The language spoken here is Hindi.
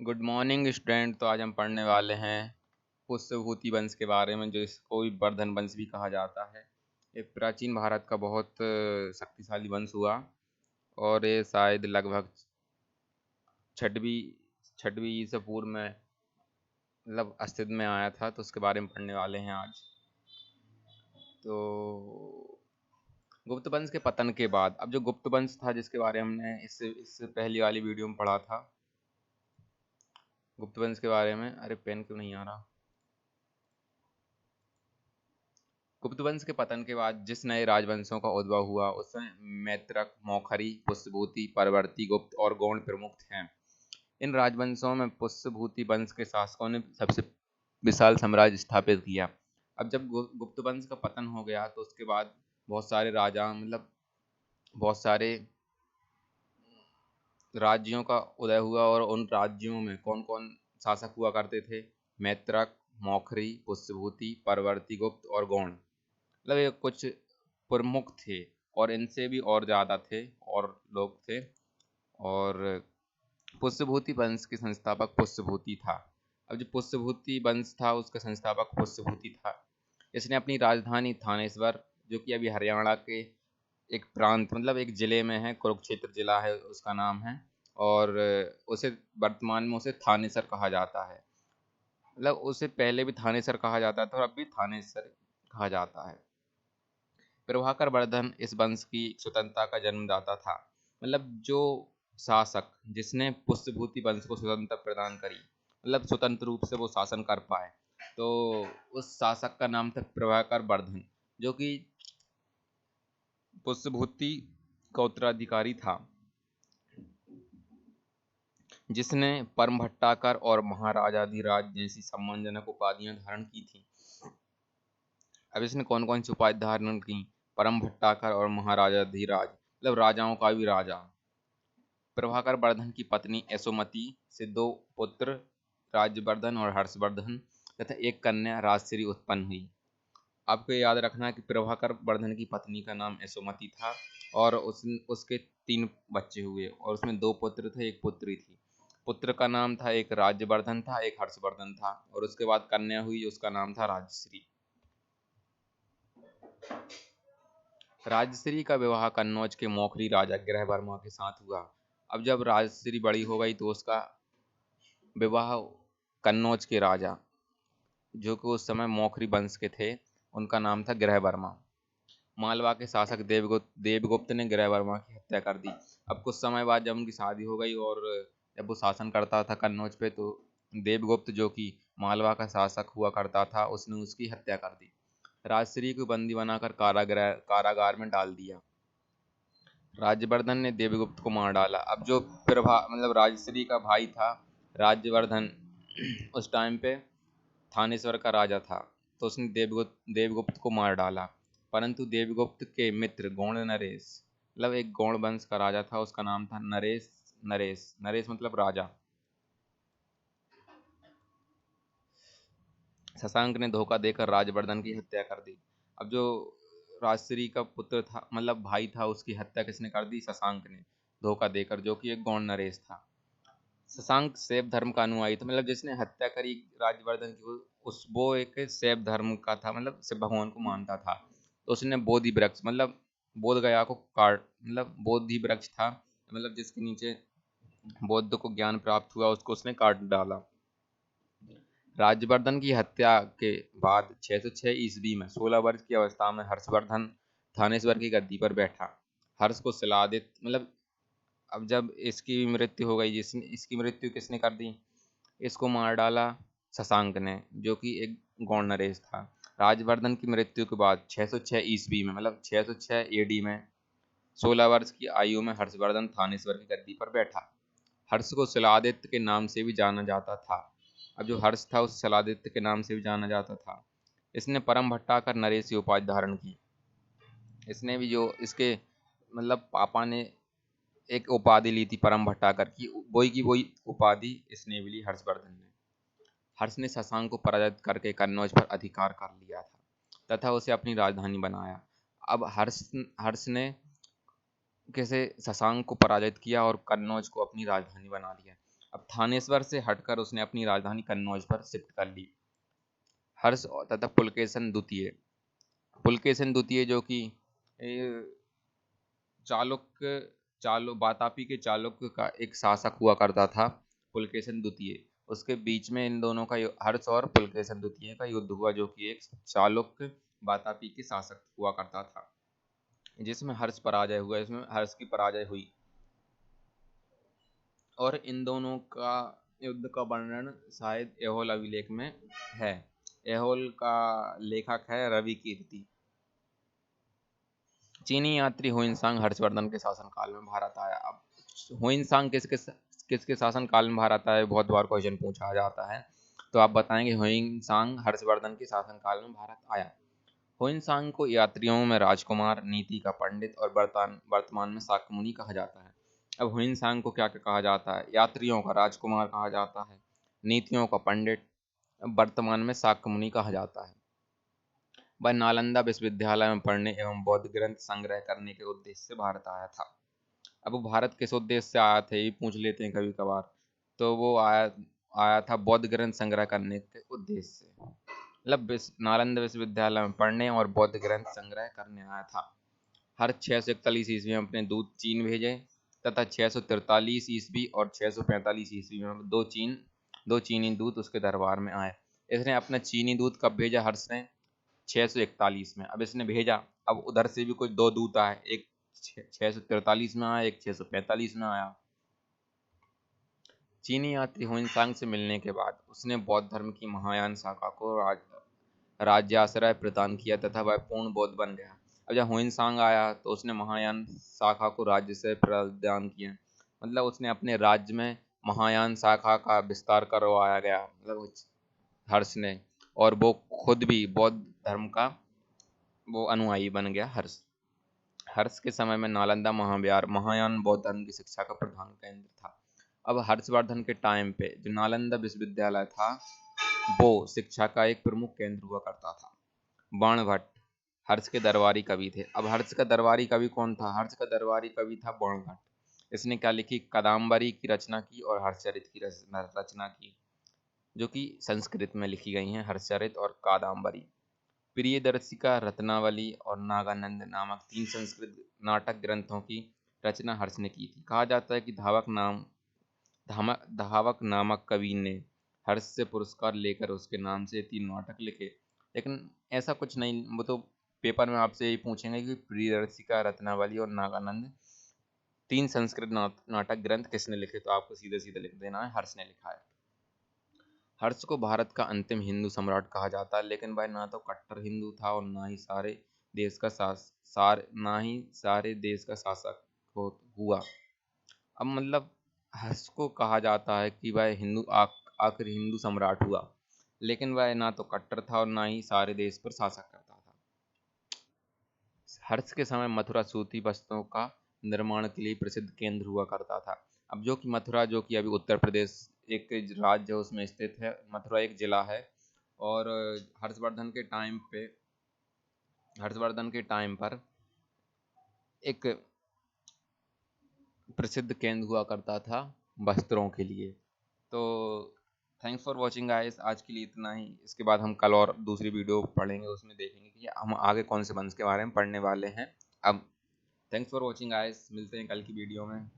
Good morning student. तो आज हम पढ़ने वाले हैं पुष्यभूति वंश के बारे में, जो इसको भी वर्धन वंश भी कहा जाता है। ये प्राचीन भारत का बहुत शक्तिशाली वंश हुआ और ये शायद लगभग छठवीं छठवीं ईसा पूर्व में मतलब अस्तित्व में आया था। तो उसके बारे में पढ़ने वाले हैं आज। तो गुप्त वंश के पतन के बाद अब जो गुप्त वंश था, जिसके बारे में हमने इससे पहली वाली वीडियो में पढ़ा था, गुप्त वंश के बारे में। अरे पेन क्यों नहीं आ रहा। गुप्त वंश के पतन के बाद जिस नए राजवंशों का उद्भव हुआ उसमें मैत्रक, मौखरी, पुष्यभूति, परवर्ती, गुप्त और गौड़ प्रमुख हैं। इन राजवंशों में पुष्यभूति वंश के शासकों ने सबसे विशाल साम्राज्य स्थापित किया। अब जब गुप्त वंश का पतन हो गया तो उसके बाद बहुत सारे राजा मतलब बहुत सारे राज्यों का उदय हुआ। और उन राज्यों में कौन कौन शासक हुआ करते थे? मैत्रक, मौखरी, पुष्यभूति, परवर्ती, गुप्त और गौड़। मतलब ये कुछ प्रमुख थे और इनसे भी और ज़्यादा थे और लोग थे। और पुष्यभूति वंश के संस्थापक पुष्यभूति था। अब जो पुष्यभूति वंश था उसका संस्थापक पुष्यभूति था। इसने अपनी राजधानी थानेश्वर, जो कि अभी हरियाणा के एक प्रांत मतलब एक जिले में है, कुरुक्षेत्र जिला है उसका नाम है। और उसे वर्तमान में उसे थानेसर कहा जाता है। मतलब उसे पहले भी थानेसर कहा जाता था और अब भी थानेसर कहा जाता है। प्रभाकर वर्धन इस वंश की स्वतंत्रता का जन्मदाता था। मतलब जो शासक जिसने पुष्यभूति वंश को स्वतंत्रता प्रदान करी, मतलब स्वतंत्र रूप से वो शासन कर पाए, तो उस शासक का नाम था प्रभाकर वर्धन, जो कि पुष्यभूति का उत्तराधिकारी था, जिसने परम भट्टाकर और महाराजाधिराज जैसी सम्मानजनक उपाधियां धारण की थी। अब इसने कौन कौन सी उपाधि धारण की? परम भट्टाकर और महाराजाधिराज मतलब राजाओं का भी राजा। प्रभाकर वर्धन की पत्नी यशोमती से दो पुत्र राज्यवर्धन और हर्षवर्धन तथा एक कन्या राजश्री उत्पन्न हुई। आपको याद रखना है कि प्रभाकर वर्धन की पत्नी का नाम यशोमती था और उसके तीन बच्चे हुए और उसमें दो पुत्र थे, एक पुत्री थी। पुत्र का नाम था, एक राज्यवर्धन था, एक हर्षवर्धन था। और उसके बाद कन्या हुई, उसका नाम था राजश्री। राजश्री का विवाह कन्नौज के मौखरी राजा ग्रहवर्मा के साथ हुआ। अब जब राजश्री बड़ी हो गई तो उसका विवाह कन्नौज के राजा, जो कि उस समय मौखरी वंश के थे, उनका नाम था ग्रहवर्मा। मालवा के शासक देवगुप्त ने ग्रहवर्मा की हत्या कर दी। अब कुछ समय बाद जब उनकी शादी हो गई और जब वो शासन करता था कन्नौज पे, तो देवगुप्त जो कि मालवा का शासक हुआ करता था, उसने उसकी हत्या कर दी। राजश्री को बंदी बनाकर कारागार में डाल दिया। राज्यवर्धन ने देवगुप्त को मार डाला। अब जो प्रभा मतलब राजश्री का भाई था राज्यवर्धन, उस टाइम पे थानेश्वर का राजा था, तो उसने देवगुप्त को मार डाला। परंतु देवगुप्त के मित्र गौड़ नरेश, मतलब एक गौड़ वंश का राजा था, उसका नाम था नरेश। नरेश नरेश मतलब राजा। शशांक ने धोखा देकर राजवर्धन की हत्या कर दी। अब जो राजश्री का पुत्र था मतलब भाई था, उसकी हत्या किसने कर दी? शशांक ने, धोखा देकर, जो कि एक गौड़ नरेश था। शशांक शैव धर्म का अनुयायी था। मतलब जिसने हत्या करी राजवर्धन की, उस वो एक शैव धर्म का था, मतलब शिव भगवान को मानता था। तो उसने बोधि वृक्ष मतलब बोध गया को काट मतलब बोधि वृक्ष था, मतलब जिसके नीचे बौद्ध को ज्ञान प्राप्त हुआ, उसको उसने काट डाला। राज्यवर्धन की हत्या के बाद 606 ईस्वी में 16 वर्ष की अवस्था में हर्षवर्धन थानेश्वर की गद्दी पर बैठा। हर्ष को शिलादित मतलब अब जब इसकी मृत्यु हो गई, जिसने इसकी मृत्यु किसने कर दी? इसको मार डाला शशांक ने, जो कि एक गौड़ नरेश था। राजवर्धन की मृत्यु के बाद 606 ईस्वी में मतलब 606 एडी में 16 वर्ष की आयु में हर्षवर्धन थानेश्वर की गद्दी पर बैठा। हर्ष को शिलादित्य के नाम से भी जाना जाता था। अब जो हर्ष था उस शिलादित्य के नाम से भी जाना जाता था। इसने परम भट्टाकर नरेश की उपाधि धारण की। इसने भी जो इसके मतलब पापा ने एक उपाधि ली थी परम भट्टाकर की वही उपाधि इसने भी ली हर्षवर्धन ने। हर्ष ने शशांक को पराजित करके कन्नौज पर अधिकार कर लिया था तथा उसे अपनी राजधानी बनाया। अब हर्ष हर्ष ने कैसे शशांक को पराजित किया और कन्नौज को अपनी राजधानी बना लिया। अब थानेश्वर से हटकर उसने अपनी राजधानी कन्नौज पर शिफ्ट कर ली। हर्ष तथा पुलकेशन द्वितीय जो कि चालुक्य वातापी के चालुक्य का एक शासक हुआ करता था, पुलकेशन द्वितीय। उसके बीच में इन दोनों का हर्ष और पुलकेशन द्वितीय का युद्ध हुआ, जो कि एक चालुक्य वातापी के शासक हुआ करता था, जिसमें हर्ष पराजय हुआ, इसमें हर्ष की पराजय हुई। और इन दोनों का युद्ध का वर्णन शायद ऐहोल अभिलेख में है। ऐहोल का लेखक है रवि कीर्ति। चीनी यात्री हुइनसांग हर्षवर्धन के शासनकाल में भारत आया। अब हुइनसांग किसके शासनकाल में भारत आया, बहुत बार क्वेश्चन पूछा जाता है, तो आप बताएंगे हुइनसांग हर्षवर्धन के शासनकाल में भारत आया। हुइनसांग को यात्रियों में राजकुमार, नीति का पंडित और वर्तमान में शाक्य मुनि कहा जाता है। अब हुइनसांग को क्या क्या कहा जाता है? यात्रियों का राजकुमार कहा जाता है, नीतियों का पंडित, वर्तमान में शाक्य मुनि कहा जाता है। वह नालंदा विश्वविद्यालय में पढ़ने एवं बौद्ध ग्रंथ संग्रह करने के उद्देश्य से भारत आया था। अब वो भारत किस उद्देश्य से आया था, ये पूछ लेते हैं कभी कभार, तो वो आया था बौद्ध ग्रंथ संग्रह करने के उद्देश्य से। मतलब नालंदा विश्वविद्यालय में पढ़ने और बौद्ध ग्रंथ संग्रह करने आया था। हर 641 ईस्वी में अपने दूत चीन भेजे तथा 643 ईस्वी और 645 ईस्वी में दो चीनी दूत उसके दरबार में आए। इसने अपना चीनी दूत कब भेजा? हर्ष ने 641 में। अब इसने भेजा, अब उधर से भी कुछ दो दूत आए, एक 643 में आया, एक 645 में आया। चीनी यात्री हुइनसांग से मिलने के बाद उसने बौद्ध धर्म की महायान शाखा को राज्याश्रय प्रदान किया तथा वह पूर्ण बौद्ध बन गया। अब जब हुइनसांग आया तो उसने महायान शाखा को राज्य से प्रदान किया, मतलब उसने अपने राज्य में महायान शाखा का विस्तार करवाया गया, मतलब हर्ष ने, और वो खुद भी बौद्ध धर्म का वो अनुयायी बन गया हर्ष। हर्ष के समय में नालंदा महाविहार महायान बौद्ध धर्म की शिक्षा का प्रधान केंद्र था। अब हर्षवर्धन के टाइम पे जो नालंदा विश्वविद्यालय था वो शिक्षा का एक प्रमुख केंद्र हुआ करता था। बाणभट्ट हर्ष के दरबारी कवि थे। अब हर्ष का दरबारी कवि कौन था? हर्ष का दरबारी कवि था बाणभट्ट। इसने क्या लिखी? कादम्बरी की रचना की और हर्षचरित की रचना की, जो कि संस्कृत में लिखी गई हैं, हर्षचरित और कादम्बरी। प्रियदर्शिका, रत्नावली और नागानंद नामक 3 संस्कृत नाटक ग्रंथों की रचना हर्ष ने की थी। कहा जाता है कि धावक नामक कवि ने हर्ष से पुरस्कार लेकर उसके नाम से 3 नाटक लिखे, लेकिन ऐसा कुछ नहीं। वो तो पेपर में आपसे यही पूछेंगे कि प्रियदर्शिका, रत्नावली और नागानंद 3 संस्कृत नाटक ग्रंथ किसने लिखे, तो आपको सीधे सीधे लिख देना है हर्ष ने लिखा है। हर्ष को भारत का अंतिम हिंदू सम्राट कहा जाता है, लेकिन वह ना तो कट्टर हिंदू था और ना ही सारे देश का शासक हुआ। अब मतलब हर्ष को कहा जाता है कि वह आखिर हिंदू सम्राट हुआ, लेकिन वह ना तो कट्टर था और ना ही सारे देश पर शासक करता था। हर्ष के समय मथुरा सूती वस्त्रों का निर्माण के लिए प्रसिद्ध केंद्र हुआ करता था। अब जो कि मथुरा, जो कि अभी उत्तर प्रदेश एक राज्य है, उसमें स्थित है। मथुरा एक जिला है। और हर्षवर्धन के टाइम पर एक प्रसिद्ध केंद्र हुआ करता था वस्त्रों के लिए। तो थैंक्स फॉर वॉचिंग गाइस, आज के लिए इतना ही। इसके बाद हम कल और दूसरी वीडियो पढ़ेंगे, उसमें देखेंगे कि हम आगे कौन से वंश के बारे में पढ़ने वाले हैं। अब थैंक्स फॉर वॉचिंग गाइस, मिलते हैं कल की वीडियो में।